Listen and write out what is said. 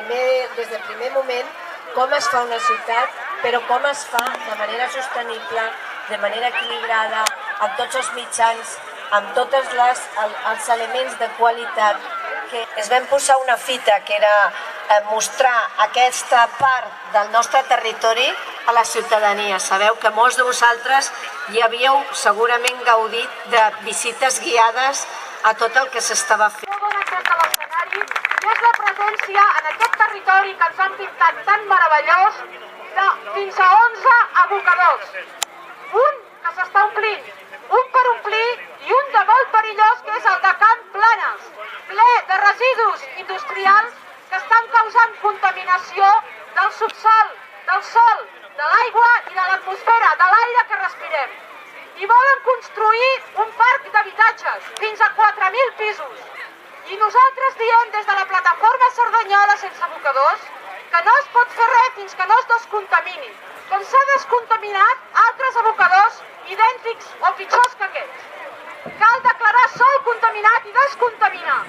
del primer moment com es fa una ciutat, però com es fa de manera sostenible, de manera equilibrada, amb tots els mitjans, amb tots els elements de qualitat. Que es vam posar una fita que era mostrar aquesta part del nostre territori a la ciutadania. Sabeu que molts de vosaltres hi havíeu segurament gaudit de visites guiades a tot el que s'estava fent. I és la presència en aquest territori que ens han pintat tan meravellós de fins a 11 abocadors. Un que s'està omplint, un per omplir i un de molt perillós que és el de Can Planes, ple de residus industrials que estan causant contaminació del subsòl, del sol, de l'aigua i de l'atmosfera, de l'aire que respirem. I volen construir un parc d'habitatges, fins a 4.000 pisos. I nosaltres diem des de la plataforma Cerdanyola sense abocadors que no es pot fer res fins que no es descontamini, com s'ha descontaminat altres abocadors idèntics o pitjors que aquests. Cal declarar sòl contaminat i descontaminar.